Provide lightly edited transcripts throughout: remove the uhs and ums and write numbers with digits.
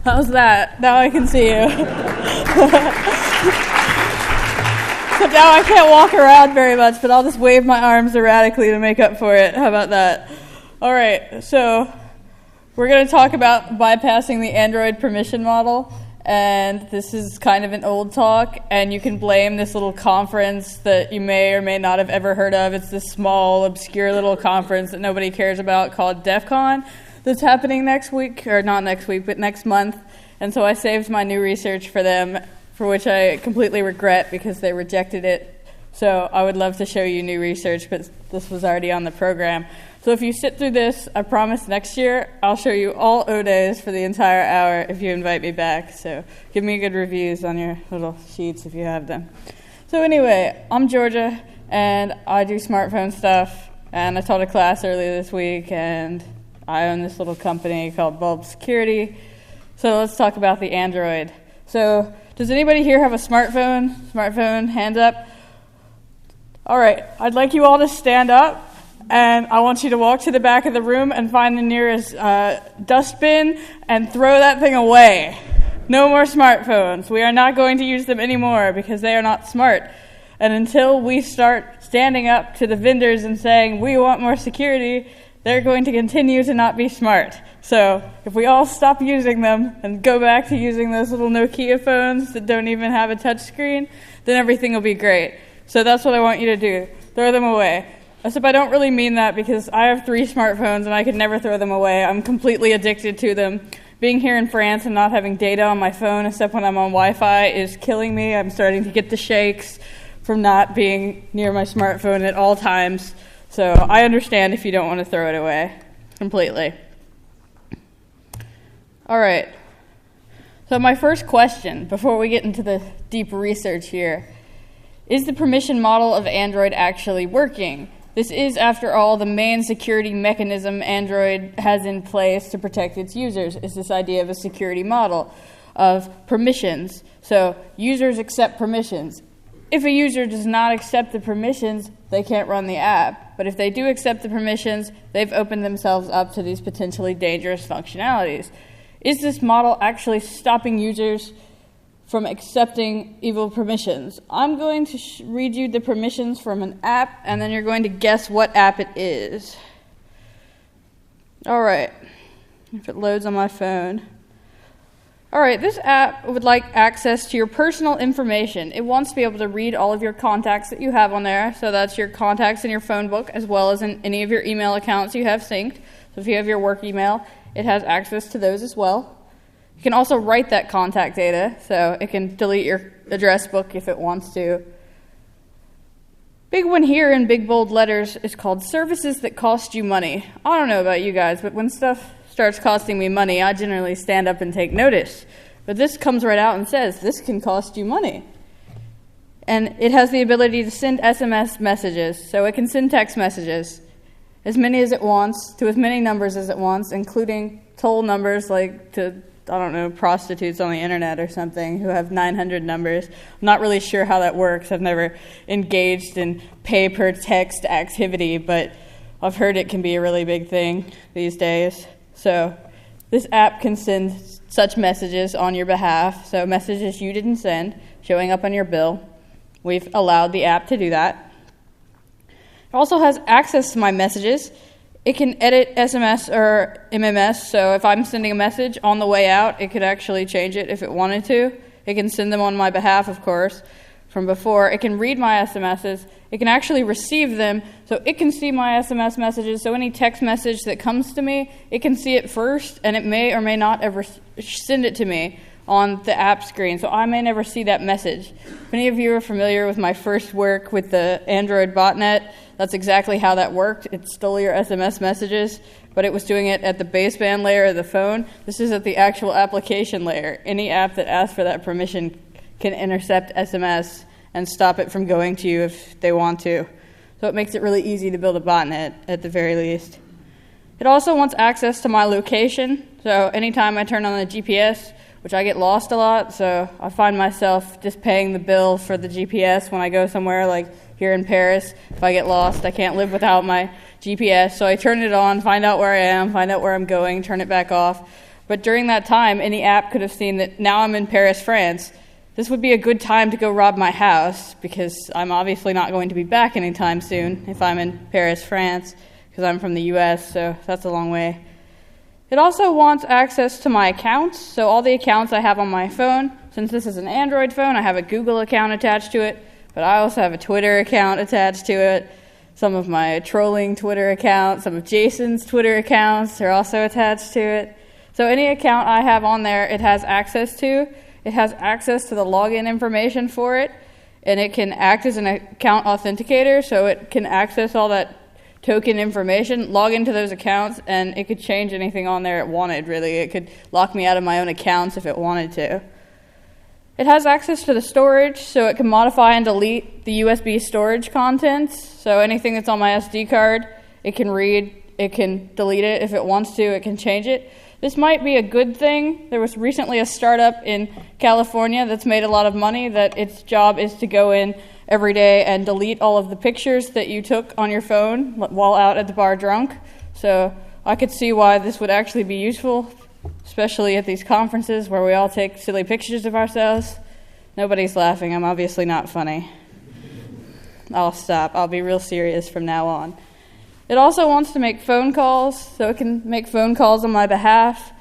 How's that? Now I can see you. So now I can't walk around very much, but I'll just wave my arms erratically to make up for it. How about that? All right, so we're going to talk about bypassing the Android permission model. And this is kind of an old talk, and you can blame this little conference that you may or may not have ever heard of. It's this small, obscure little conference that nobody cares about called DEF CON that's happening next week, or not next week, but next month. And so I saved my new research for them, for which I completely regret because they rejected it. So I would love to show you new research, but this was already on the program. So if you sit through this, I promise next year I'll show you all O-Days for the entire hour if you invite me back. So give me good reviews on your little sheets if you have them. So anyway, I'm Georgia, and I do smartphone stuff, and I taught a class earlier this week, and I own this little company called Bulb Security. So let's talk about the Android. So does anybody here have a smartphone? Smartphone, hands up. All right, I'd like you all to stand up. And I want you to walk to the back of the room and find the nearest dustbin and throw that thing away. No more smartphones. We are not going to use them anymore because they are not smart. And until we start standing up to the vendors and saying, we want more security, they're going to continue to not be smart. So if we all stop using them and go back to using those little Nokia phones that don't even have a touch screen, then everything will be great. So that's what I want you to do. Throw them away. Except I don't really mean that because I have 3 smartphones and I could never throw them away. I'm completely addicted to them. Being here in France and not having data on my phone except when I'm on Wi-Fi is killing me. I'm starting to get the shakes from not being near my smartphone at all times. So I understand if you don't want to throw it away completely. All right. So my first question, before we get into the deep research here, is the permission model of Android actually working? This is, after all, the main security mechanism Android has in place to protect its users, is this idea of a security model of permissions. So users accept permissions. If a user does not accept the permissions, they can't run the app. But if they do accept the permissions, they've opened themselves up to these potentially dangerous functionalities. Is this model actually stopping users from accepting evil permissions? I'm going to read you the permissions from an app, and then you're going to guess what app it is. All right, if it loads on my phone. All right, this app would like access to your personal information. It wants to be able to read all of your contacts that you have on there, so that's your contacts in your phone book, as well as in any of your email accounts you have synced. So if you have your work email, it has access to those as well. You can also write that contact data, so it can delete your address book if it wants to. Big one here in big bold letters is called services that cost you money. I don't know about you guys, but when stuff starts costing me money, I generally stand up and take notice. But this comes right out and says, this can cost you money. And it has the ability to send SMS messages, so it can send text messages, as many as it wants, to as many numbers as it wants, including toll numbers like to, I don't know, prostitutes on the internet or something who have 900 numbers. I'm not really sure how that works. I've never engaged in pay-per-text activity, but I've heard it can be a really big thing these days. So this app can send such messages on your behalf, so messages you didn't send, showing up on your bill. We've allowed the app to do that. It also has access to my messages. It can edit SMS or MMS, so if I'm sending a message on the way out, it could actually change it if it wanted to. It can send them on my behalf, of course, from before. It can read my SMSs. It can actually receive them, so it can see my SMS messages. So any text message that comes to me, it can see it first, and it may or may not ever send it to me on the app screen, so I may never see that message. If any of you are familiar with my first work with the Android botnet, that's exactly how that worked. It stole your SMS messages, but it was doing it at the baseband layer of the phone. This is at the actual application layer. Any app that asks for that permission can intercept SMS and stop it from going to you if they want to. So it makes it really easy to build a botnet at the very least. It also wants access to my location, so anytime I turn on the GPS, which I get lost a lot, so I find myself just paying the bill for the GPS when I go somewhere, like here in Paris. If I get lost, I can't live without my GPS, so I turn it on, find out where I am, find out where I'm going, turn it back off. But during that time, any app could have seen that now I'm in Paris, France. This would be a good time to go rob my house, because I'm obviously not going to be back anytime soon if I'm in Paris, France, because I'm from the US, so that's a long way. It also wants access to my accounts, so all the accounts I have on my phone. Since this is an Android phone, I have a Google account attached to it, but I also have a Twitter account attached to it. Some of my trolling Twitter accounts, some of Jason's Twitter accounts are also attached to it. So any account I have on there, it has access to. It has access to the login information for it, and it can act as an account authenticator, so it can access all that token information, log into those accounts, and it could change anything on there it wanted, really. It could lock me out of my own accounts if it wanted to. It has access to the storage, so it can modify and delete the USB storage contents. So anything that's on my SD card, it can read, it can delete it if it wants to, it can change it. This might be a good thing. There was recently a startup in California that's made a lot of money that its job is to go in every day and delete all of the pictures that you took on your phone while out at the bar drunk. So I could see why this would actually be useful, especially at these conferences where we all take silly pictures of ourselves. Nobody's laughing. I'm obviously not funny. I'll stop. I'll be real serious from now on. It also wants to make phone calls, so it can make phone calls on my behalf.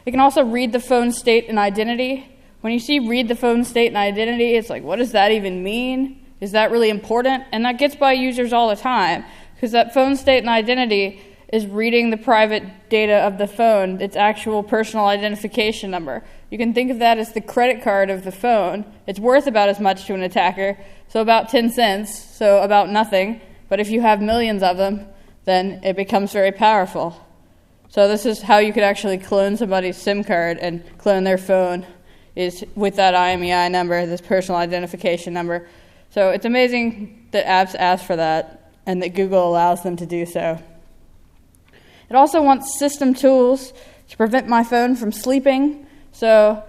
It can also read the phone state and identity. When you see read the phone state and identity, it's like, what does that even mean? Is that really important? And that gets by users all the time, because that phone state and identity is reading the private data of the phone, its actual personal identification number. You can think of that as the credit card of the phone. It's worth about as much to an attacker, so about 10 cents, so about nothing. But if you have millions of them, then it becomes very powerful. So this is how you could actually clone somebody's SIM card and clone their phone, is with that IMEI number, this personal identification number. So it's amazing that apps ask for that and that Google allows them to do so. It also wants system tools to prevent my phone from sleeping. So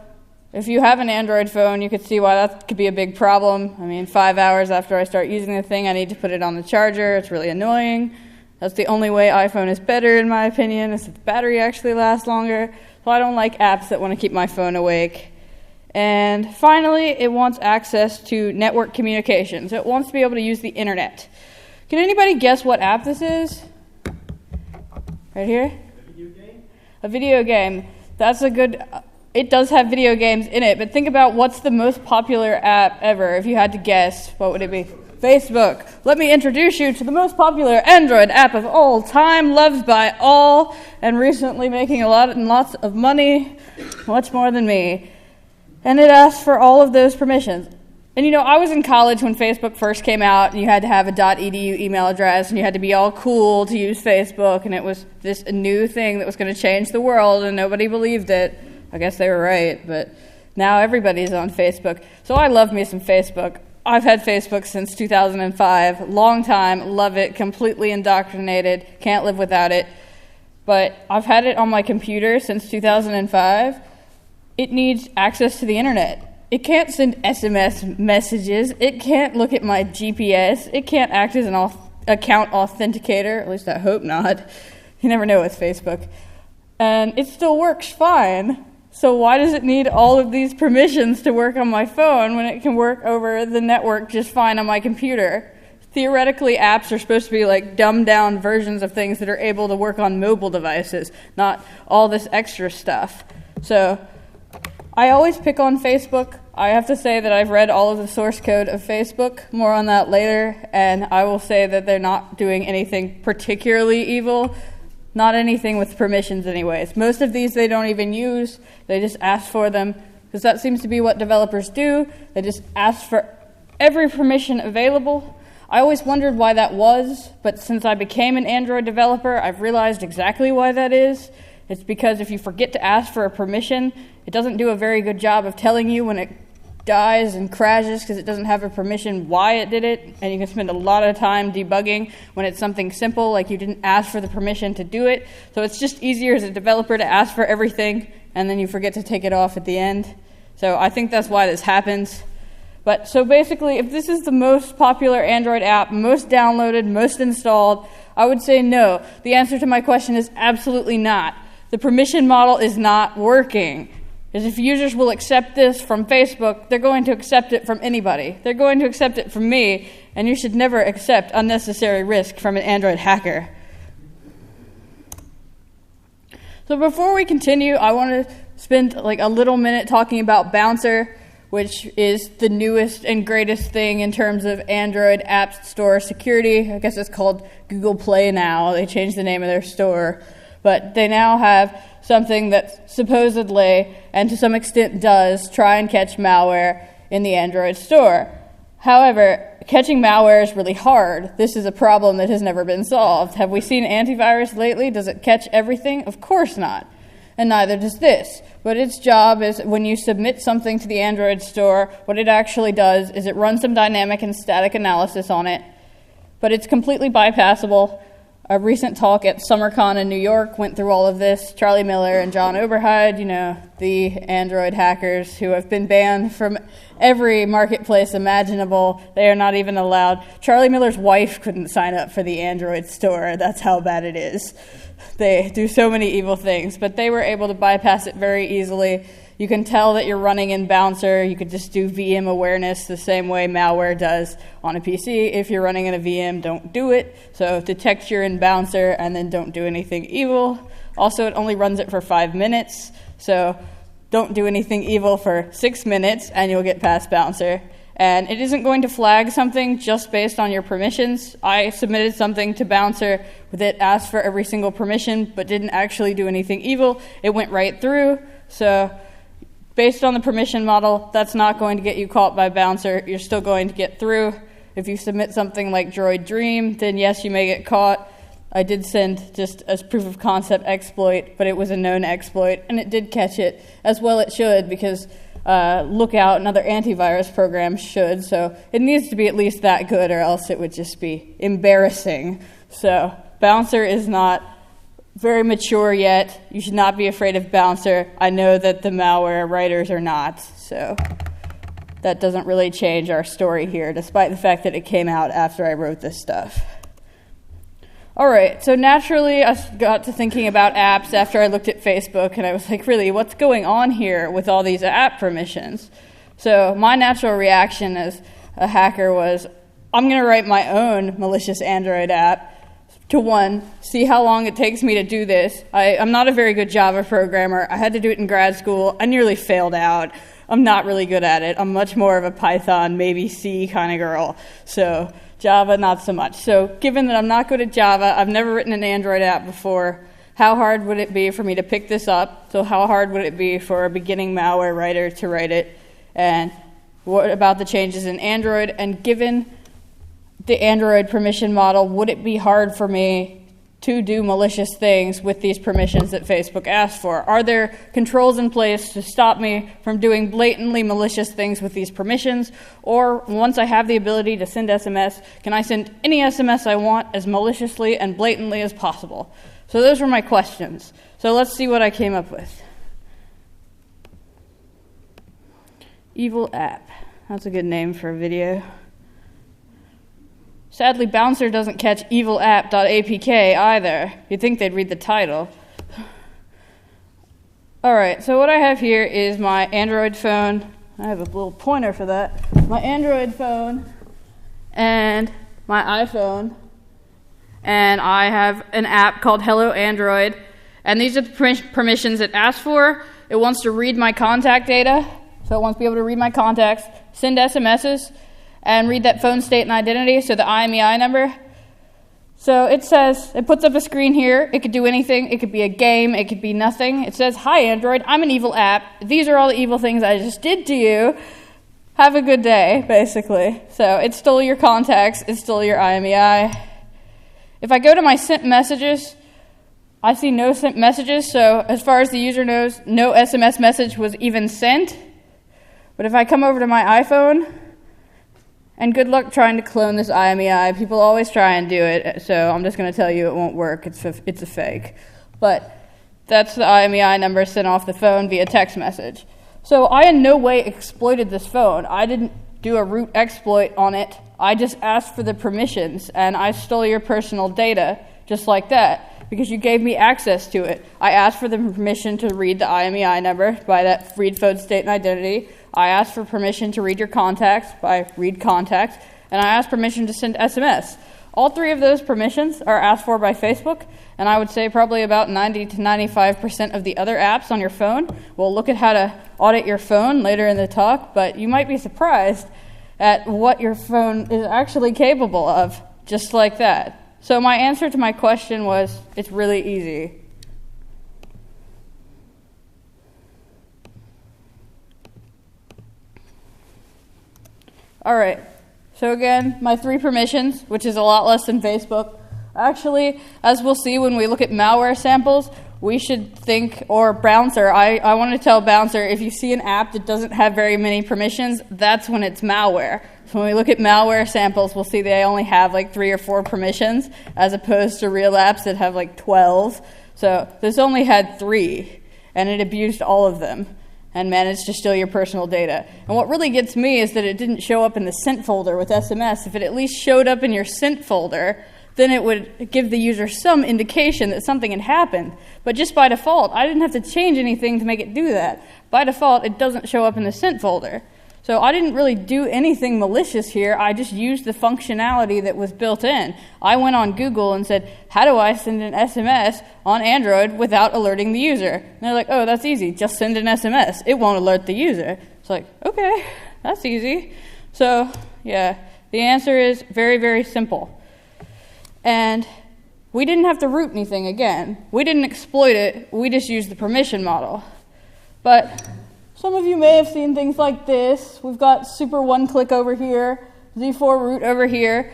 if you have an Android phone, you could see why that could be a big problem. I mean, 5 hours after I start using the thing, I need to put it on the charger. It's really annoying. That's the only way iPhone is better, in my opinion, is that the battery actually lasts longer. So I don't like apps that want to keep my phone awake. And finally, it wants access to network communications. It wants to be able to use the internet. Can anybody guess what app this is? Right here? A video game? A video game. That's a good... It does have video games in it, but think about what's the most popular app ever. If you had to guess, what would it be? Facebook. Let me introduce you to the most popular Android app of all time, loved by all, and recently making a lot and lots of money, much more than me. And it asks for all of those permissions. And you know, I was in college when Facebook first came out, and you had to have a .edu email address, and you had to be all cool to use Facebook, and it was this new thing that was going to change the world, and nobody believed it. I guess they were right, but now everybody's on Facebook. So I love me some Facebook. I've had Facebook since 2005, long time, love it, completely indoctrinated, can't live without it. But I've had it on my computer since 2005. It needs access to the internet. It can't send SMS messages. It can't look at my GPS. It can't act as an account authenticator, at least I hope not. You never know with Facebook. And it still works fine. So why does it need all of these permissions to work on my phone when it can work over the network just fine on my computer? Theoretically, apps are supposed to be like dumbed-down versions of things that are able to work on mobile devices, not all this extra stuff. So I always pick on Facebook. I have to say that I've read all of the source code of Facebook, more on that later, and I will say that they're not doing anything particularly evil. Not anything with permissions anyways. Most of these they don't even use. They just ask for them, because that seems to be what developers do. They just ask for every permission available. I always wondered why that was, but since I became an Android developer, I've realized exactly why that is. It's because if you forget to ask for a permission, it doesn't do a very good job of telling you when it dies and crashes because it doesn't have a permission why it did it, and you can spend a lot of time debugging when it's something simple, like you didn't ask for the permission to do it. So it's just easier as a developer to ask for everything, and then you forget to take it off at the end. So I think that's why this happens. But so basically, if this is the most popular Android app, most downloaded, most installed, I would say no. The answer to my question is absolutely not. the permission model is not working. Because if users will accept this from Facebook, they're going to accept it from anybody. They're going to accept it from me, and you should never accept unnecessary risk from an Android hacker. So before we continue, I want to spend like a little minute talking about Bouncer, which is the newest and greatest thing in terms of Android App Store security. I guess it's called Google Play now. They changed the name of their store. But they now have something that supposedly, and to some extent does, try and catch malware in the Android store. However, catching malware is really hard. This is a problem that has never been solved. Have we seen antivirus lately? Does it catch everything? Of course not. And neither does this. But its job is when you submit something to the Android store, what it actually does is it runs some dynamic and static analysis on it, but it's completely bypassable. A recent talk at SummerCon in New York went through all of this. Charlie Miller and John Oberheide, the Android hackers who have been banned from every marketplace imaginable. They are not even allowed. Charlie Miller's wife couldn't sign up for the Android store. That's how bad it is. They do so many evil things, but they were able to bypass it very easily. You can tell that you're running in Bouncer. You could just do VM awareness the same way malware does on a PC. If you're running in a VM, don't do it. So detect you're in Bouncer and then don't do anything evil. Also, it only runs it for 5 minutes. So don't do anything evil for 6 minutes and you'll get past Bouncer. And it isn't going to flag something just based on your permissions. I submitted something to Bouncer that asked for every single permission but didn't actually do anything evil. It went right through. So based on the permission model, that's not going to get you caught by Bouncer. You're still going to get through. If you submit something like DroidDream, then yes, you may get caught. I did send just as proof of concept exploit, but it was a known exploit, and it did catch it, as well it should, because Lookout and other antivirus programs should. So it needs to be at least that good, or else it would just be embarrassing. So Bouncer is not very mature yet. You should not be afraid of Bouncer. I know that the malware writers are not, so that doesn't really change our story here, despite the fact that it came out after I wrote this stuff. All right, so naturally I got to thinking about apps after I looked at Facebook, and I was like, really, what's going on here with all these app permissions? So my natural reaction as a hacker was, I'm going to write my own malicious Android app to, one, see how long it takes me to do this. I'm not a very good Java programmer. I had to do it in grad school. I nearly failed out. I'm not really good at it. I'm much more of a Python, maybe C kind of girl. So Java, not so much. So given that I'm not good at Java, I've never written an Android app before, how hard would it be for me to pick this up? So how hard would it be for a beginning malware writer to write it? And what about the changes in Android? And given the Android permission model, would it be hard for me to do malicious things with these permissions that Facebook asked for? Are there controls in place to stop me from doing blatantly malicious things with these permissions? Or once I have the ability to send SMS, can I send any SMS I want as maliciously and blatantly as possible? So those were my questions. So let's see what I came up with. Evil app. That's a good name for a video. Sadly, Bouncer doesn't catch evilapp.apk either. You'd think they'd read the title. All right, so what I have here is my Android phone. I have a little pointer for that. My Android phone and my iPhone. And I have an app called Hello Android. And these are the permissions it asks for. It wants to read my contact data. So it wants to be able to read my contacts, send SMSs, and read that phone state and identity, so the IMEI number. So it says, it puts up a screen here. It could do anything. It could be a game. It could be nothing. It says, hi, Android, I'm an evil app. These are all the evil things I just did to you. Have a good day, basically. So it stole your contacts. It stole your IMEI. If I go to my sent messages, I see no sent messages. So as far as the user knows, no SMS message was even sent. But if I come over to my iPhone, and good luck trying to clone this IMEI. People always try and do it, so I'm just going to tell you it won't work. It's a fake. But that's the IMEI number sent off the phone via text message. So I in no way exploited this phone. I didn't do a root exploit on it. I just asked for the permissions, and I stole your personal data just like that. because you gave me access to it. I asked for the permission to read the IMEI number by that read phone state and identity. I asked for permission to read your contacts by read contacts, and I asked permission to send SMS. All three of those permissions are asked for by Facebook, and I would say probably about 90 to 95% of the other apps on your phone. We'll look at how to audit your phone later in the talk, but you might be surprised at what your phone is actually capable of, just like that. So my answer to my question was, it's really easy. All right. So again, my 3 permissions, which is a lot less than Facebook. Actually, as we'll see when we look at malware samples, we should think, or Bouncer, I want to tell Bouncer, if you see an app that doesn't have very many permissions, that's when it's malware. So when we look at malware samples, we'll see they only have like 3 or 4 permissions, as opposed to real apps that have like 12. So this only had 3, and it abused all of them and managed to steal your personal data. And what really gets me is that it didn't show up in the sent folder with SMS. If it at least showed up in your sent folder, then it would give the user some indication that something had happened. But just by default, I didn't have to change anything to make it do that. By default, it doesn't show up in the sent folder. So I didn't really do anything malicious here. I just used the functionality that was built in. I went on Google and said, how do I send an SMS on Android without alerting the user? And they're like, oh, that's easy. Just send an SMS. It won't alert the user. It's like, okay, that's easy. So, yeah, the answer is very, very simple. And we didn't have to root anything again. We didn't exploit it. We just used the permission model. But some of you may have seen things like this. We've got super one-click over here, Z4 root over here.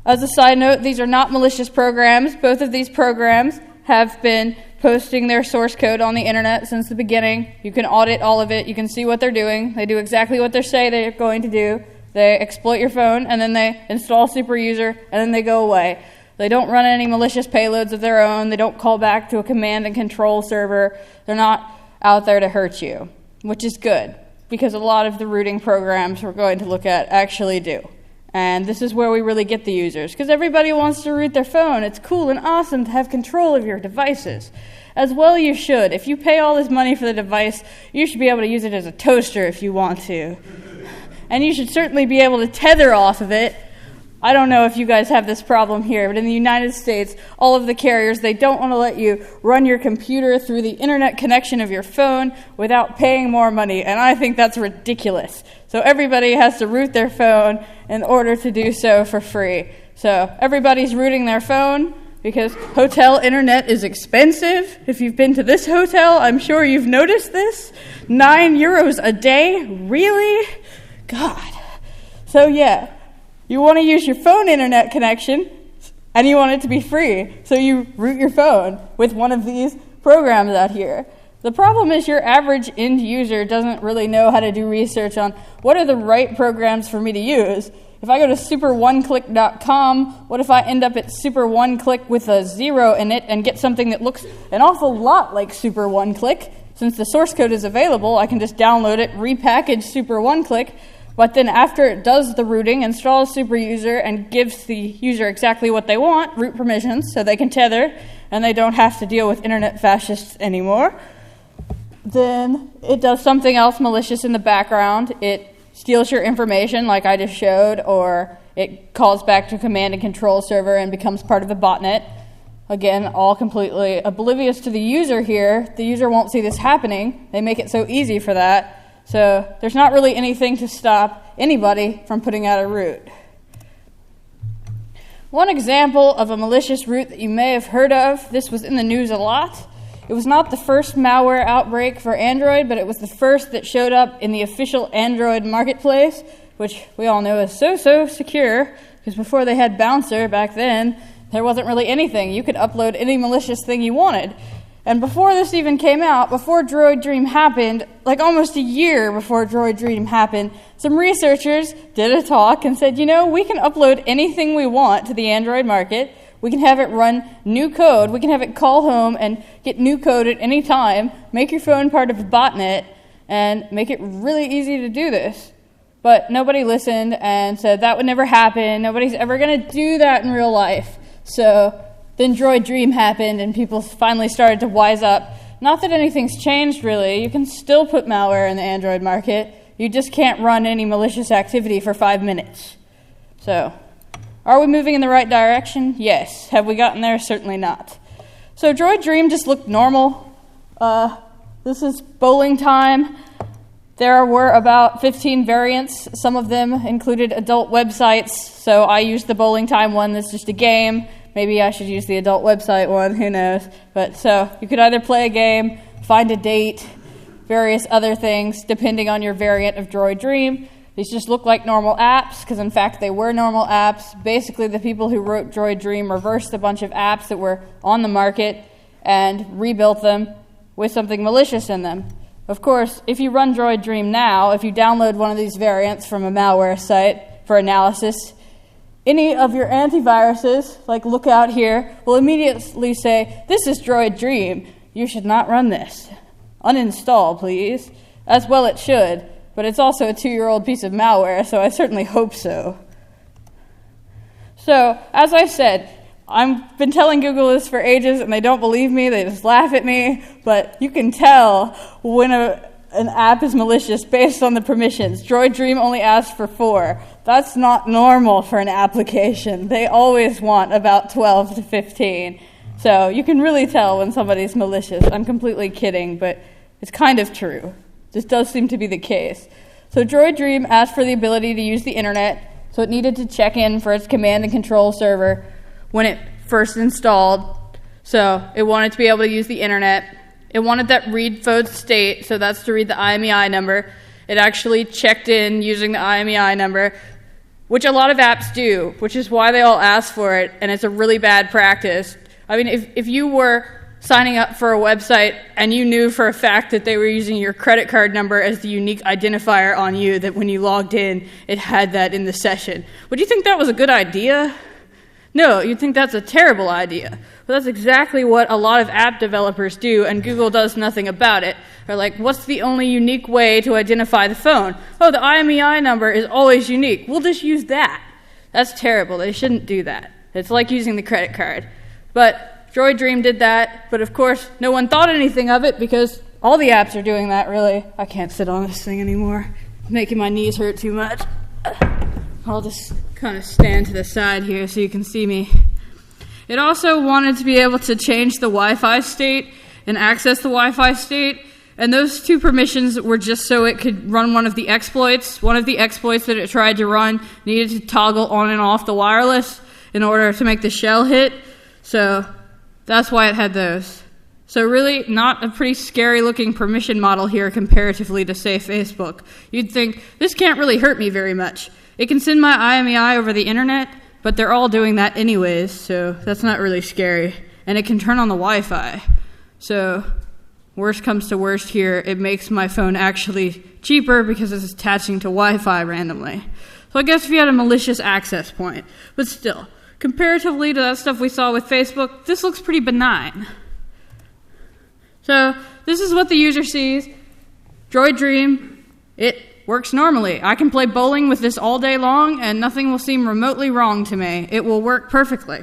As a side note, these are not malicious programs. Both of these programs have been posting their source code on the internet since the beginning. You can audit all of it. You can see what they're doing. They do exactly what they say they're going to do. They exploit your phone, and then they install super user, and then they go away. They don't run any malicious payloads of their own. They don't call back to a command and control server. They're not out there to hurt you, which is good, because a lot of the rooting programs we're going to look at actually do. And this is where we really get the users, because everybody wants to root their phone. It's cool and awesome to have control of your devices. As well you should. If you pay all this money for the device, you should be able to use it as a toaster if you want to. And you should certainly be able to tether off of it. I don't know if you guys have this problem here, but in the United States, all of the carriers, they don't want to let you run your computer through the internet connection of your phone without paying more money, and I think that's ridiculous. So everybody has to root their phone in order to do so for free. So everybody's rooting their phone because hotel internet is expensive. If you've been to this hotel, I'm sure you've noticed this. €9 a day? Really? God. So yeah. You want to use your phone internet connection, and you want it to be free, so you root your phone with one of these programs out here. The problem is your average end user doesn't really know how to do research on what are the right programs for me to use. If I go to superoneclick.com, what if I end up at super one click with a 0 in it and get something that looks an awful lot like super one click? Since the source code is available, I can just download it, repackage super one click. But then after it does the rooting, installs super user, and gives the user exactly what they want, root permissions, so they can tether, and they don't have to deal with internet fascists anymore, then it does something else malicious in the background. It steals your information, like I just showed, or it calls back to a command and control server and becomes part of the botnet. Again, all completely oblivious to the user here. The user won't see this happening. They make it so easy for that. So there's not really anything to stop anybody from putting out a root. One example of a malicious root that you may have heard of, this was in the news a lot. It was not the first malware outbreak for Android, but it was the first that showed up in the official Android marketplace, which we all know is so secure, because before they had Bouncer back then, there wasn't really anything. You could upload any malicious thing you wanted. And before this even came out, before DroidDream happened, like almost a year before DroidDream happened, some researchers did a talk and said, you know, we can upload anything we want to the Android market. We can have it run new code. We can have it call home and get new code at any time, make your phone part of a botnet, and make it really easy to do this. But nobody listened and said that would never happen. Nobody's ever going to do that in real life. So then DroidDream happened, and people finally started to wise up. Not that anything's changed, really. You can still put malware in the Android market. You just can't run any malicious activity for 5 minutes. So, are we moving in the right direction? Yes. Have we gotten there? Certainly not. So DroidDream just looked normal. This is bowling time. There were about 15 variants. Some of them included adult websites. So I used the bowling time one that's just a game. Maybe I should use the adult website one, who knows. But so you could either play a game, find a date, various other things, depending on your variant of DroidDream. These just look like normal apps, because in fact they were normal apps. Basically, the people who wrote DroidDream reversed a bunch of apps that were on the market and rebuilt them with something malicious in them. Of course, if you run DroidDream now, if you download one of these variants from a malware site for analysis, any of your antiviruses, like Lookout here, will immediately say, "This is DroidDream. You should not run this. Uninstall, please." As well it should, but it's also a 2-year-old piece of malware, so I certainly hope so. So, as I said, I've been telling Google this for ages, and they don't believe me. They just laugh at me. But you can tell when an app is malicious based on the permissions. DroidDream only asks for 4. That's not normal for an application. They always want about 12 to 15. So you can really tell when somebody's malicious. I'm completely kidding, but it's kind of true. This does seem to be the case. So DroidDream asked for the ability to use the internet, so it needed to check in for its command and control server when it first installed. So it wanted to be able to use the internet. It wanted that read phone state, so that's to read the IMEI number. It actually checked in using the IMEI number, which a lot of apps do, which is why they all ask for it, and it's a really bad practice. I mean, if you were signing up for a website and you knew for a fact that they were using your credit card number as the unique identifier on you, that when you logged in, it had that in the session, would you think that was a good idea? No, you'd think that's a terrible idea. But that's exactly what a lot of app developers do, and Google does nothing about it. They're like, what's the only unique way to identify the phone? Oh, the IMEI number is always unique. We'll just use that. That's terrible. They shouldn't do that. It's like using the credit card. But DroidDream did that, but of course, no one thought anything of it because all the apps are doing that, really. I can't sit on this thing anymore. It's making my knees hurt too much. I'll just kind of stand to the side here so you can see me. It also wanted to be able to change the Wi-Fi state and access the Wi-Fi state, and those 2 permissions were just so it could run one of the exploits. One of the exploits that it tried to run needed to toggle on and off the wireless in order to make the shell hit, so that's why it had those. So really, not a pretty scary-looking permission model here comparatively to, say, Facebook. You'd think, this can't really hurt me very much. It can send my IMEI over the internet, but they're all doing that anyways, so that's not really scary. And it can turn on the Wi-Fi. So, worst comes to worst here, it makes my phone actually cheaper because it's attaching to Wi-Fi randomly. So I guess if you had a malicious access point. But still, comparatively to that stuff we saw with Facebook, this looks pretty benign. So, this is what the user sees. DroidDream, it works normally. I can play bowling with this all day long and nothing will seem remotely wrong to me. It will work perfectly.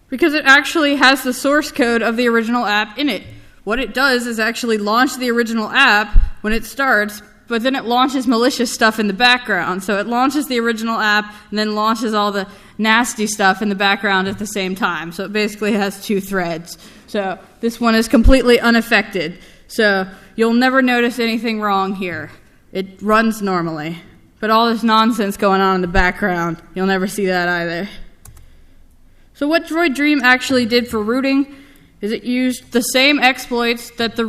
Because it actually has the source code of the original app in it. What it does is actually launch the original app when it starts, but then it launches malicious stuff in the background. So it launches the original app and then launches all the nasty stuff in the background at the same time. So it basically has 2 threads. So this one is completely unaffected. So you'll never notice anything wrong here. It runs normally. But all this nonsense going on in the background, you'll never see that either. So what DroidDream actually did for rooting is it used the same exploits that the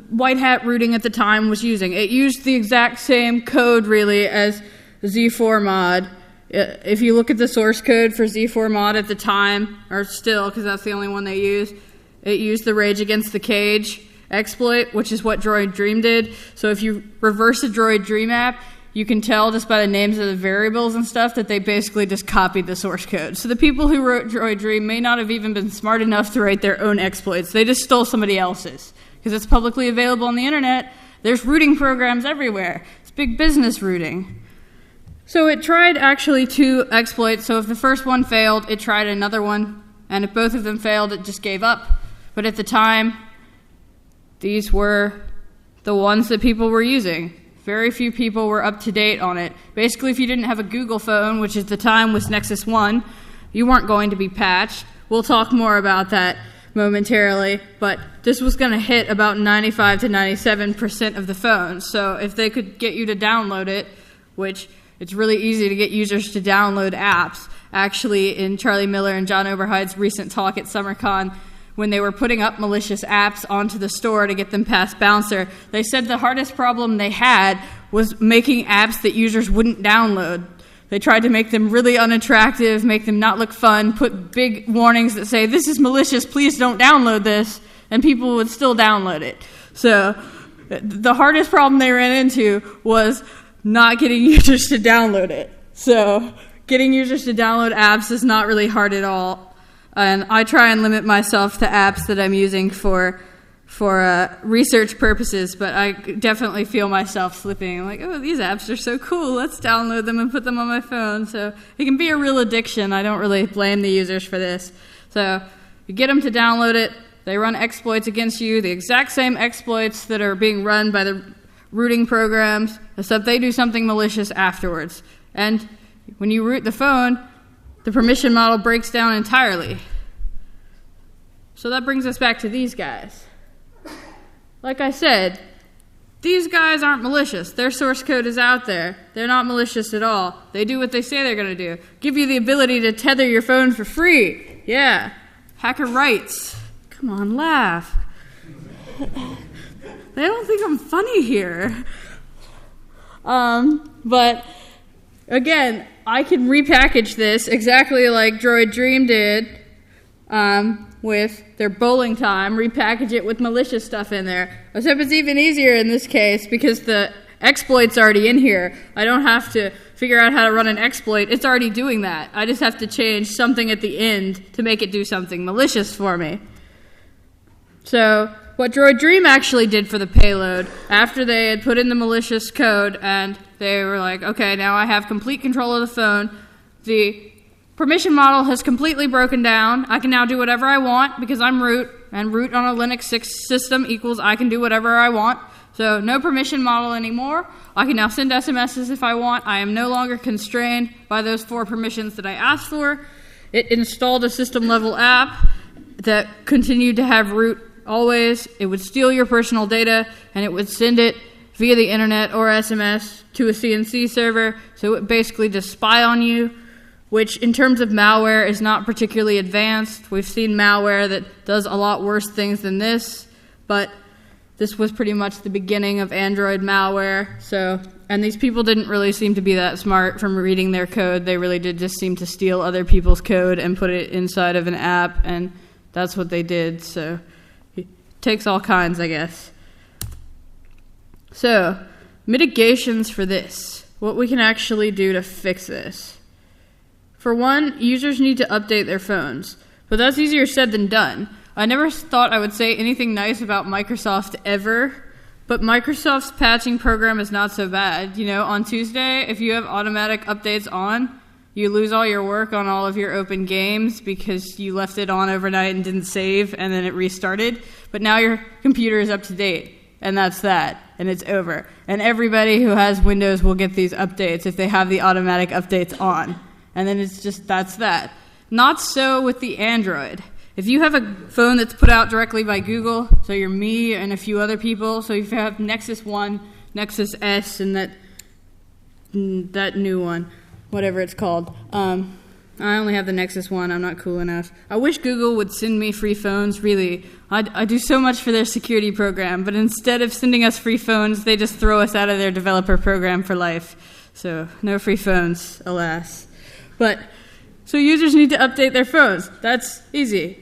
white hat rooting at the time was using. It used the exact same code, really, as Z4mod. If you look at the source code for Z4mod at the time, or still, because that's the only one they use, it used the Rage Against the Cage exploit, which is what DroidDream did. So if you reverse a DroidDream app, you can tell just by the names of the variables and stuff that they basically just copied the source code. So the people who wrote DroidDream may not have even been smart enough to write their own exploits. They just stole somebody else's. Because it's publicly available on the internet, there's rooting programs everywhere. It's big business rooting. So it tried actually 2 exploits. So if the first one failed, it tried another one. And if both of them failed, it just gave up. But at the time, these were the ones that people were using. Very few people were up to date on it. Basically, if you didn't have a Google phone, which at the time was Nexus 1, you weren't going to be patched. We'll talk more about that momentarily, but this was going to hit about 95 to 97% of the phones. So if they could get you to download it, which it's really easy to get users to download apps. Actually, in Charlie Miller and John Oberheid's recent talk at SummerCon, when they were putting up malicious apps onto the store to get them past Bouncer, they said the hardest problem they had was making apps that users wouldn't download. They tried to make them really unattractive, make them not look fun, put big warnings that say, this is malicious, please don't download this, and people would still download it. So the hardest problem they ran into was not getting users to download it. So getting users to download apps is not really hard at all. And I try and limit myself to apps that I'm using for research purposes, but I definitely feel myself slipping. I'm like, oh, these apps are so cool. Let's download them and put them on my phone. So it can be a real addiction. I don't really blame the users for this. So you get them to download it. They run exploits against you, the exact same exploits that are being run by the rooting programs, except they do something malicious afterwards. And when you root the phone, the permission model breaks down entirely. So that brings us back to these guys. Like I said, these guys aren't malicious. Their source code is out there. They're not malicious at all. They do what they say they're going to do. Give you the ability to tether your phone for free. Yeah. Hacker rights. Come on, laugh. They don't think I'm funny here. But again, I can repackage this exactly like DroidDream did with their bowling time, repackage it with malicious stuff in there. Except it's even easier in this case because the exploit's already in here. I don't have to figure out how to run an exploit. It's already doing that. I just have to change something at the end to make it do something malicious for me. So what DroidDream actually did for the payload, after they had put in the malicious code and they were like, okay, now I have complete control of the phone, the permission model has completely broken down. I can now do whatever I want because I'm root, and root on a Linux 6 system equals I can do whatever I want. So no permission model anymore. I can now send SMSs if I want. I am no longer constrained by those 4 permissions that I asked for. It installed a system-level app that continued to have root always. It would steal your personal data, and it would send it via the internet or SMS to a CNC server. So it would basically just spy on you, which in terms of malware is not particularly advanced. We've seen malware that does a lot worse things than this, but this was pretty much the beginning of Android malware. And these people didn't really seem to be that smart from reading their code. They really did just seem to steal other people's code and put it inside of an app, and that's what they did. So it takes all kinds, I guess. So, mitigations for this. What we can actually do to fix this. For one, users need to update their phones, but that's easier said than done. I never thought I would say anything nice about Microsoft ever, but Microsoft's patching program is not so bad. You know, on Tuesday, if you have automatic updates on, you lose all your work on all of your open games because you left it on overnight and didn't save, and then it restarted. But now your computer is up to date, and that's that, and it's over. And everybody who has Windows will get these updates if they have the automatic updates on. And then it's just, that's that. Not so with the Android. If you have a phone that's put out directly by Google, so you're me and a few other people, so if you have Nexus 1, Nexus S, and that new one, whatever it's called. I only have the Nexus 1. I'm not cool enough. I wish Google would send me free phones, really. I do so much for their security program, but instead of sending us free phones, they just throw us out of their developer program for life. So no free phones, alas. So users need to update their phones. That's easy.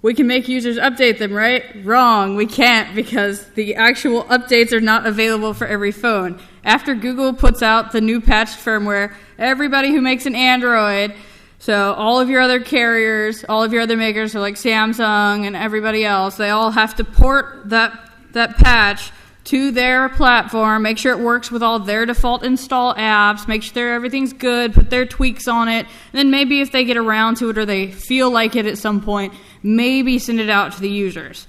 We can make users update them, right? Wrong, we can't, because the actual updates are not available for every phone. After Google puts out the new patched firmware, everybody who makes an Android, so all of your other carriers, all of your other makers, so like Samsung and everybody else, they all have to port that patch to their platform, make sure it works with all their default install apps, make sure everything's good, put their tweaks on it, and then maybe if they get around to it or they feel like it at some point, maybe send it out to the users.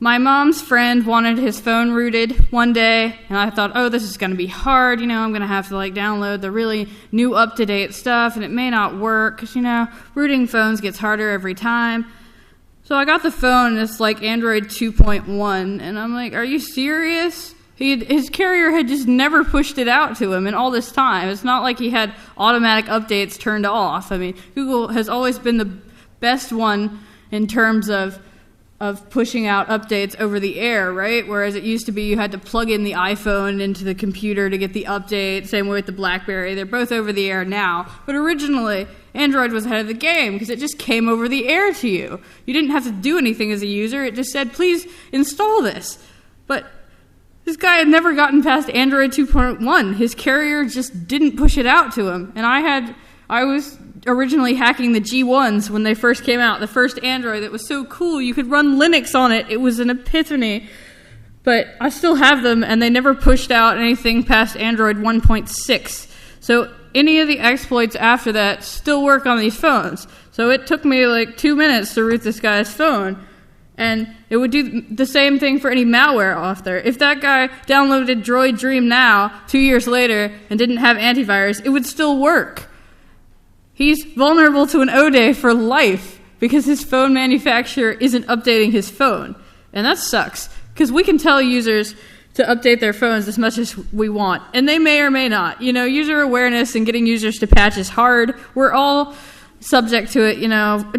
My mom's friend wanted his phone rooted one day, and I thought, oh, this is going to be hard, I'm going to have to download the really new up-to-date stuff, and it may not work, because, rooting phones gets harder every time. So I got the phone, and it's Android 2.1, and I'm like, are you serious? His carrier had just never pushed it out to him in all this time. It's not like he had automatic updates turned off. I mean, Google has always been the best one in terms of pushing out updates over the air, right? Whereas it used to be you had to plug in the iPhone into the computer to get the update. Same way with the BlackBerry. They're both over the air now. But originally, Android was ahead of the game because it just came over the air to you. You didn't have to do anything as a user. It just said, please install this. But this guy had never gotten past Android 2.1. His carrier just didn't push it out to him. And I was originally hacking the G1s when they first came out, the first Android that was so cool you could run Linux on it. It was an epiphany. But I still have them, and they never pushed out anything past Android 1.6. So any of the exploits after that still work on these phones. So it took me 2 minutes to root this guy's phone. And it would do the same thing for any malware off there. If that guy downloaded DroidDream now, 2 years later, and didn't have antivirus, it would still work. He's vulnerable to an O-Day for life because his phone manufacturer isn't updating his phone. And that sucks, because we can tell users to update their phones as much as we want, and they may or may not. User awareness and getting users to patch is hard. We're all subject to it.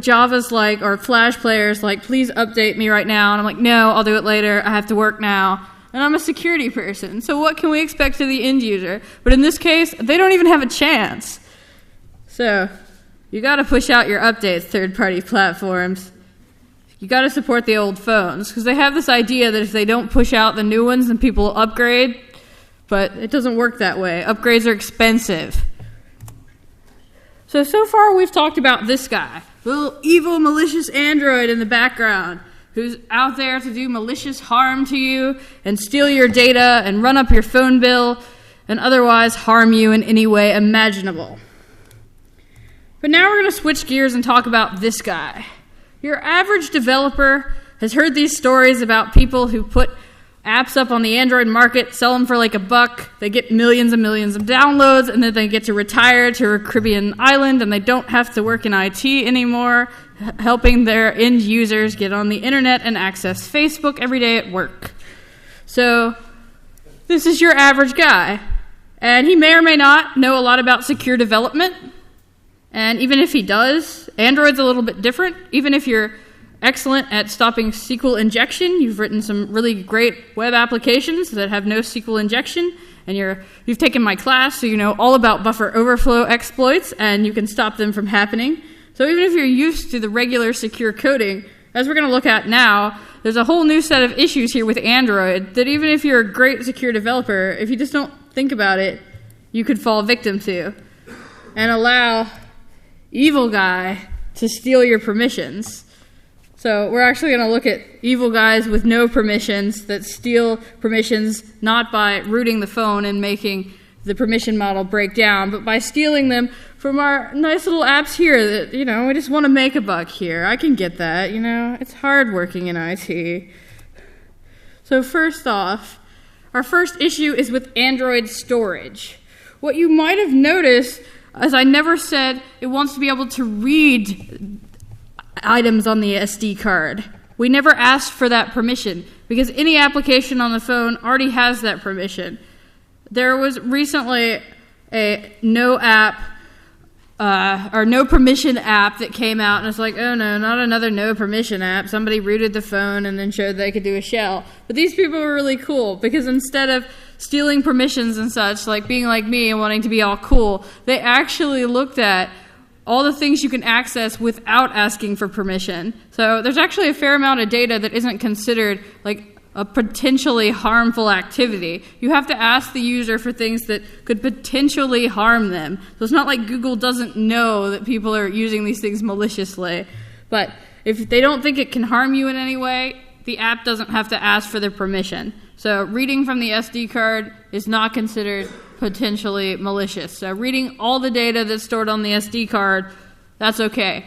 Java's or Flash players please update me right now, and I'm like, no, I'll do it later. I have to work now. And I'm a security person, so what can we expect of the end user? But in this case, they don't even have a chance. So, you got to push out your updates, third-party platforms. You got to support the old phones, because they have this idea that if they don't push out the new ones, then people will upgrade. But it doesn't work that way. Upgrades are expensive. So far we've talked about this guy, little evil, malicious Android in the background, who's out there to do malicious harm to you and steal your data and run up your phone bill and otherwise harm you in any way imaginable. But now we're going to switch gears and talk about this guy. Your average developer has heard these stories about people who put apps up on the Android market, sell them for $1. They get millions and millions of downloads, and then they get to retire to a Caribbean island, and they don't have to work in IT anymore, helping their end users get on the internet and access Facebook every day at work. So this is your average guy, and he may or may not know a lot about secure development. And even if he does, Android's a little bit different. Even if you're excellent at stopping SQL injection, you've written some really great web applications that have no SQL injection, and you've taken my class, so you know all about buffer overflow exploits, and you can stop them from happening. So even if you're used to the regular secure coding, as we're going to look at now, there's a whole new set of issues here with Android that even if you're a great secure developer, if you just don't think about it, you could fall victim to and allow evil guy to steal your permissions. So we're actually going to look at evil guys with no permissions that steal permissions not by rooting the phone and making the permission model break down, but by stealing them from our nice little apps here that, we just want to make a buck here. I can get that, It's hard working in IT. So first off, our first issue is with Android storage. What you might have noticed, as I never said, it wants to be able to read items on the SD card. We never asked for that permission because any application on the phone already has that permission. There was recently a no permission app that came out, and it's like, oh no, not another no permission app. Somebody rooted the phone and then showed they could do a shell. But these people were really cool because instead of stealing permissions and such, like being like me and wanting to be all cool, they actually looked at all the things you can access without asking for permission. So there's actually a fair amount of data that isn't considered like a potentially harmful activity. You have to ask the user for things that could potentially harm them. So it's not like Google doesn't know that people are using these things maliciously. But if they don't think it can harm you in any way, the app doesn't have to ask for their permission. So reading from the SD card is not considered potentially malicious. So reading all the data that's stored on the SD card, that's okay.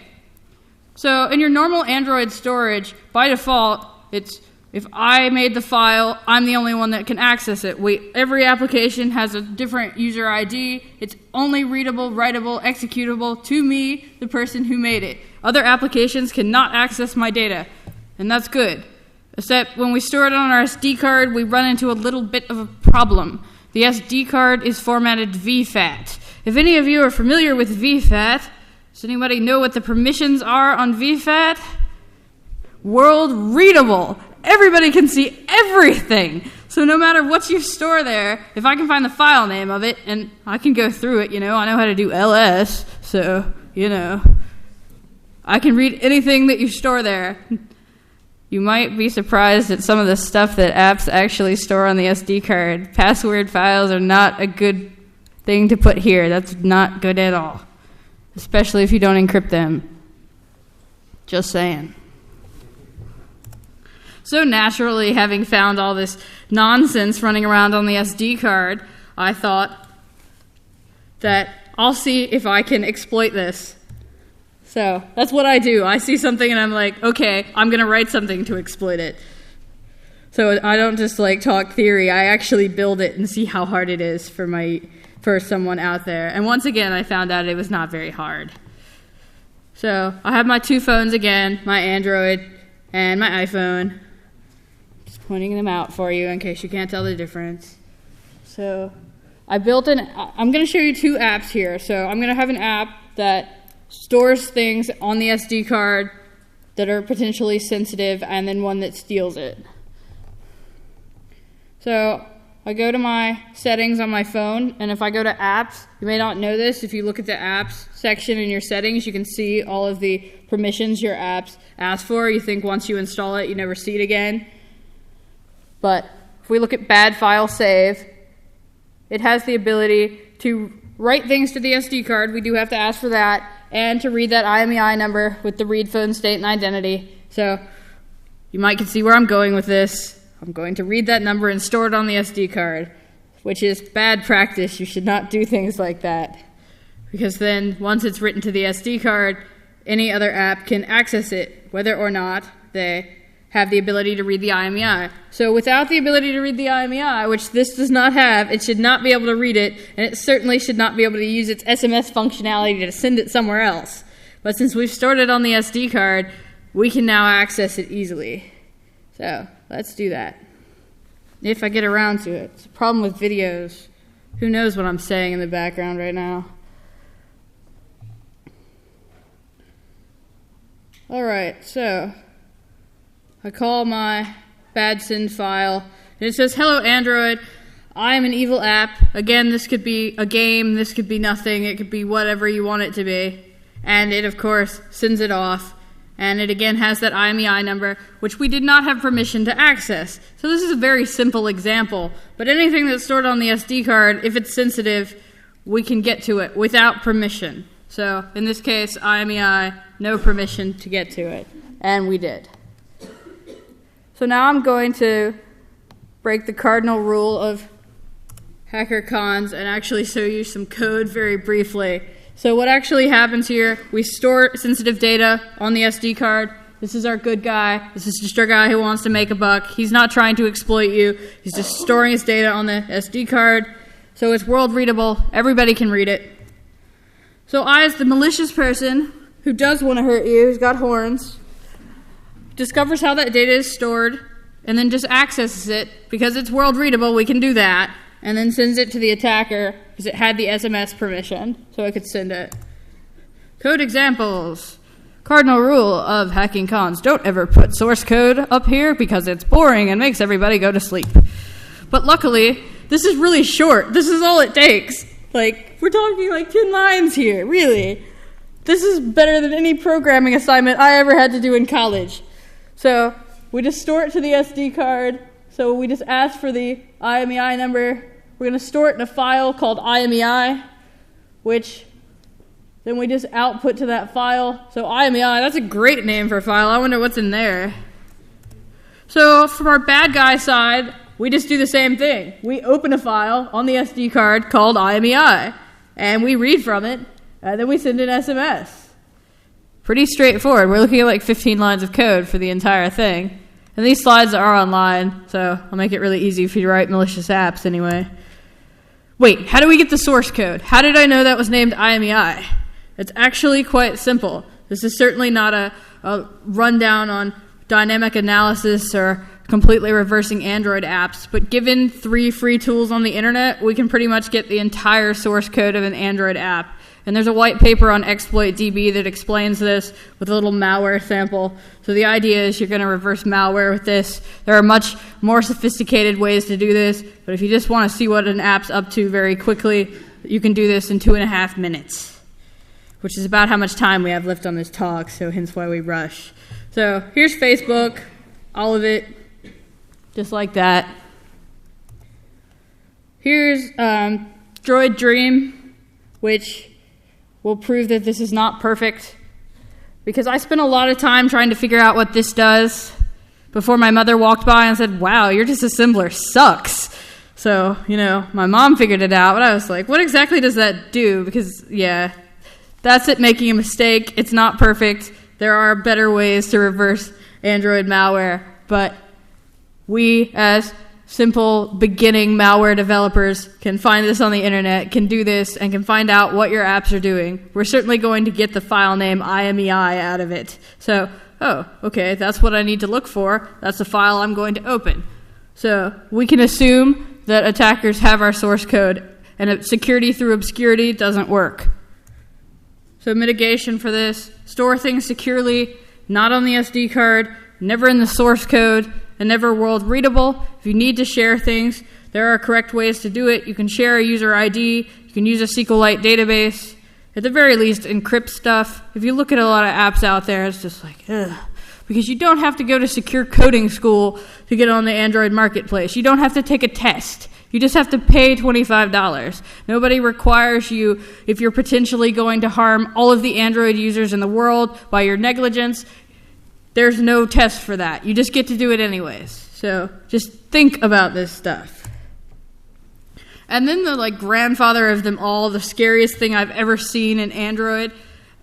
So in your normal Android storage, by default, it's if I made the file, I'm the only one that can access it. Every application has a different user ID. It's only readable, writable, executable to me, the person who made it. Other applications cannot access my data, and that's good. Except when we store it on our SD card, we run into a little bit of a problem. The SD card is formatted VFAT. If any of you are familiar with VFAT, does anybody know what the permissions are on VFAT? World readable. Everybody can see everything. So no matter what you store there, if I can find the file name of it, and I can go through it, I know how to do ls, so, I can read anything that you store there. You might be surprised at some of the stuff that apps actually store on the SD card. Password files are not a good thing to put here. That's not good at all, especially if you don't encrypt them. Just saying. So naturally, having found all this nonsense running around on the SD card, I thought that I'll see if I can exploit this. So that's what I do. I see something and I'm like, okay, I'm going to write something to exploit it. So I don't just talk theory. I actually build it and see how hard it is for someone out there. And once again, I found out it was not very hard. So I have my two phones again, my Android and my iPhone. Pointing them out for you in case you can't tell the difference. So I'm going to show you two apps here. So I'm going to have an app that stores things on the SD card that are potentially sensitive, and then one that steals it. So I go to my settings on my phone, and if I go to apps, you may not know this, if you look at the apps section in your settings, you can see all of the permissions your apps ask for. You think once you install it, you never see it again. But if we look at bad file save, it has the ability to write things to the SD card. We do have to ask for that, and to read that IMEI number with the read phone state and identity. So you might can see where I'm going with this. I'm going to read that number and store it on the SD card, which is bad practice. You should not do things like that, because then once it's written to the SD card, any other app can access it, whether or not they have the ability to read the IMEI. So without the ability to read the IMEI, which this does not have, it should not be able to read it, and it certainly should not be able to use its SMS functionality to send it somewhere else. But since we've stored it on the SD card, we can now access it easily. So let's do that. If I get around to it. It's a problem with videos. Who knows what I'm saying in the background right now? All right, so I call my bad send file, and it says, "Hello, Android. I am an evil app." Again, this could be a game, this could be nothing, it could be whatever you want it to be. And it, of course, sends it off. And it again has that IMEI number, which we did not have permission to access. So this is a very simple example. But anything that's stored on the SD card, if it's sensitive, we can get to it without permission. So in this case, IMEI, no permission to get to it. And we did. So now I'm going to break the cardinal rule of HackerCons and actually show you some code very briefly. So what actually happens here, we store sensitive data on the SD card. This is our good guy. This is just our guy who wants to make a buck. He's not trying to exploit you. He's just storing his data on the SD card. So it's world readable. Everybody can read it. So I, as the malicious person who does want to hurt you, who's got horns, discovers how that data is stored and then just accesses it. Because it's world readable, we can do that. And then sends it to the attacker because it had the SMS permission, so it could send it. Code examples. Cardinal rule of hacking cons. Don't ever put source code up here because it's boring and makes everybody go to sleep. But luckily, this is really short. This is all it takes. We're talking 10 lines here, really. This is better than any programming assignment I ever had to do in college. So we just store it to the SD card. So we just ask for the IMEI number. We're going to store it in a file called IMEI, which then we just output to that file. So IMEI, that's a great name for a file. I wonder what's in there. So from our bad guy side, we just do the same thing. We open a file on the SD card called IMEI, and we read from it, and then we send an SMS. Pretty straightforward. We're looking at like 15 lines of code for the entire thing. And these slides are online, so I'll make it really easy for you to write malicious apps anyway. Wait, how do we get the source code? How did I know that was named IMEI? It's actually quite simple. This is certainly not a rundown on dynamic analysis or completely reversing Android apps, but given 3 free tools on the internet, we can pretty much get the entire source code of an Android app. And there's a white paper on ExploitDB that explains this with a little malware sample. So the idea is you're going to reverse malware with this. There are much more sophisticated ways to do this, but if you just want to see what an app's up to very quickly, you can do this in 2.5 minutes, which is about how much time we have left on this talk, so hence why we rush. So here's Facebook, all of it, just like that. Here's DroidDream, which will prove that this is not perfect, because I spent a lot of time trying to figure out what this does before my mother walked by and said, wow, your disassembler sucks. So, my mom figured it out, but I was like, what exactly does that do? Because, yeah, that's it making a mistake. It's not perfect. There are better ways to reverse Android malware, but we as simple beginning malware developers can find this on the internet, can do this, and can find out what your apps are doing. We're certainly going to get the file name IMEI out of it. So, oh, okay, that's what I need to look for. That's the file I'm going to open. So we can assume that attackers have our source code, and security through obscurity doesn't work. So mitigation for this: store things securely, not on the SD card, never in the source code, and never world readable. If you need to share things, there are correct ways to do it. You can share a user ID. You can use a SQLite database. At the very least, encrypt stuff. If you look at a lot of apps out there, it's just like, ugh. Because you don't have to go to secure coding school to get on the Android marketplace. You don't have to take a test. You just have to pay $25. Nobody requires you, if you're potentially going to harm all of the Android users in the world by your negligence, there's no test for that. You just get to do it anyways. So just think about this stuff. And then the grandfather of them all, the scariest thing I've ever seen in Android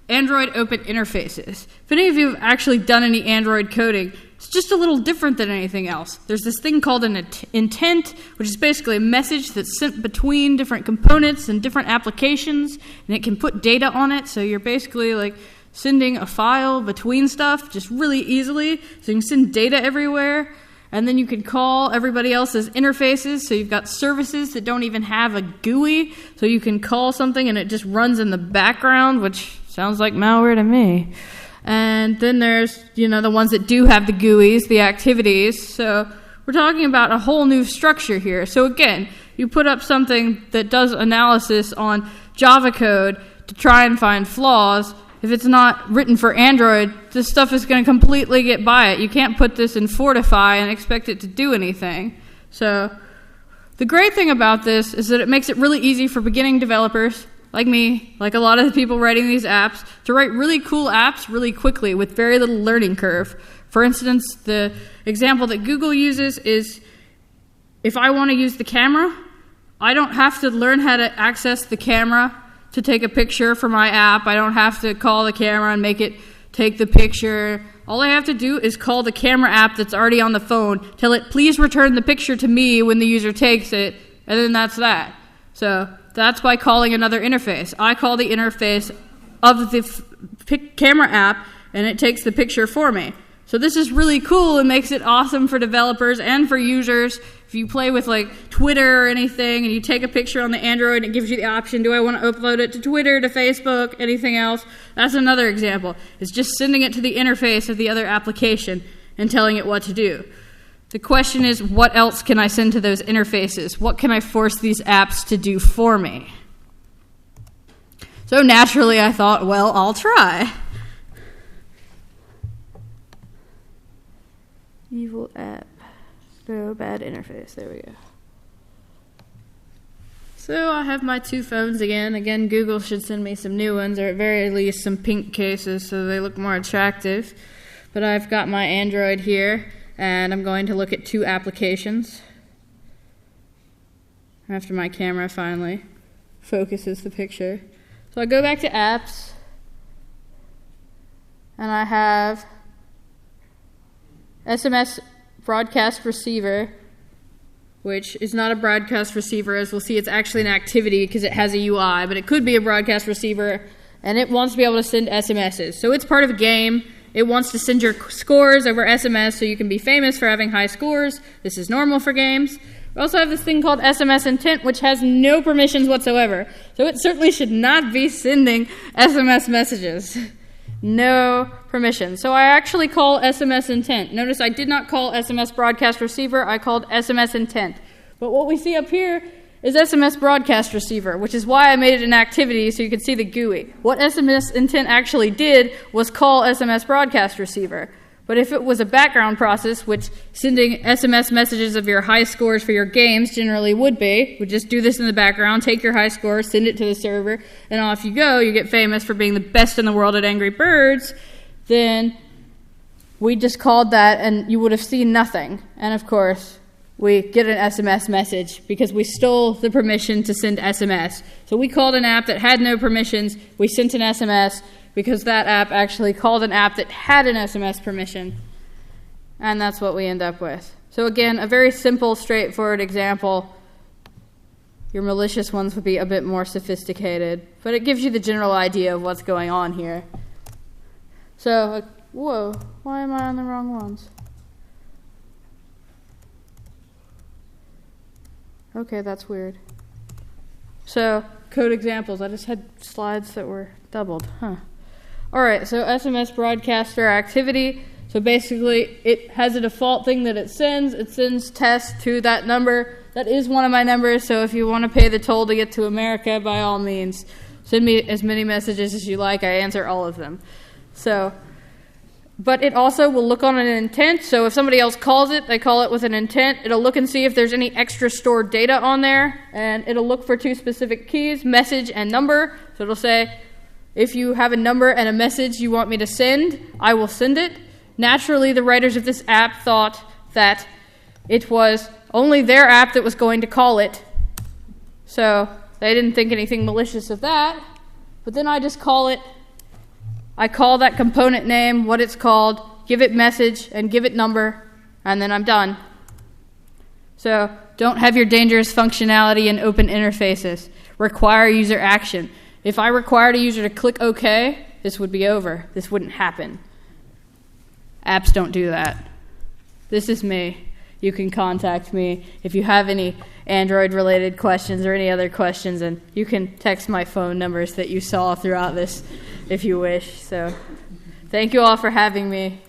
open interfaces. If any of you have actually done any Android coding, it's just a little different than anything else. There's this thing called an intent, which is basically a message that's sent between different components and different applications, and it can put data on it. So you're basically sending a file between stuff just really easily. So you can send data everywhere, and then you can call everybody else's interfaces. So you've got services that don't even have a GUI, so you can call something and it just runs in the background, which sounds like malware to me. And then there's, the ones that do have the GUIs, the activities. So we're talking about a whole new structure here. So again, you put up something that does analysis on Java code to try and find flaws. If it's not written for Android, this stuff is going to completely get by it. You can't put this in Fortify and expect it to do anything. So the great thing about this is that it makes it really easy for beginning developers like me, like a lot of the people writing these apps, to write really cool apps really quickly with very little learning curve. For instance, the example that Google uses is, if I want to use the camera, I don't have to learn how to access the camera to take a picture for my app. I don't have to call the camera and make it take the picture. All I have to do is call the camera app that's already on the phone, tell it, please return the picture to me when the user takes it, and then that's that. So that's by calling another interface. I call the interface of the camera app, and it takes the picture for me. So this is really cool and makes it awesome for developers and for users. If you play with Twitter or anything and you take a picture on the Android, it gives you the option, do I want to upload it to Twitter, to Facebook, anything else? That's another example. It's just sending it to the interface of the other application and telling it what to do. The question is, what else can I send to those interfaces? What can I force these apps to do for me? So naturally I thought, well, I'll try. Evil app. No bad interface. There we go. So I have my 2 phones again. Again, Google should send me some new ones, or at very least some pink cases so they look more attractive. But I've got my Android here, and I'm going to look at 2 applications. after my camera finally focuses the picture. So I go back to apps, and I have SMS broadcast receiver, which is not a broadcast receiver. As we'll see, it's actually an activity because it has a UI, but it could be a broadcast receiver, and it wants to be able to send SMSs. So it's part of a game. It wants to send your scores over SMS so you can be famous for having high scores. This is normal for games. We also have this thing called SMS intent, which has no permissions whatsoever. So it certainly should not be sending SMS messages. No permissions. So I actually call SMS intent. Notice I did not call SMS broadcast receiver. I called SMS intent. But what we see up here is SMS broadcast receiver, which is why I made it an activity so you could see the GUI. What SMS intent actually did was call SMS broadcast receiver. But if it was a background process, which sending SMS messages of your high scores for your games generally would just do this in the background, take your high scores, send it to the server, and off you go, you get famous for being the best in the world at Angry Birds, then we just called that and you would have seen nothing. And of course, we get an SMS message because we stole the permission to send SMS. So we called an app that had no permissions, we sent an SMS, because that app actually called an app that had an SMS permission. And that's what we end up with. So again, a very simple, straightforward example. Your malicious ones would be a bit more sophisticated, but it gives you the general idea of what's going on here. So, whoa, why am I on the wrong ones? Okay, that's weird. So, code examples. I just had slides that were doubled, All right, so SMS broadcaster activity. So basically, it has a default thing that it sends. It sends tests to that number. That is one of my numbers, so if you want to pay the toll to get to America, by all means, send me as many messages as you like. I answer all of them. So, but it also will look on an intent. So if somebody else calls it, they call it with an intent. It'll look and see if there's any extra stored data on there, and it'll look for two specific keys, message and number. So it'll say, if you have a number and a message you want me to send, I will send it. Naturally, the writers of this app thought that it was only their app that was going to call it. So they didn't think anything malicious of that. But then I just call it. I call that component name, what it's called, give it message, and give it number, and then I'm done. So don't have your dangerous functionality in open interfaces. Require user action. If I required a user to click OK, this would be over. This wouldn't happen. Apps don't do that. This is me. You can contact me if you have any Android-related questions or any other questions, and you can text my phone numbers that you saw throughout this if you wish. So thank you all for having me.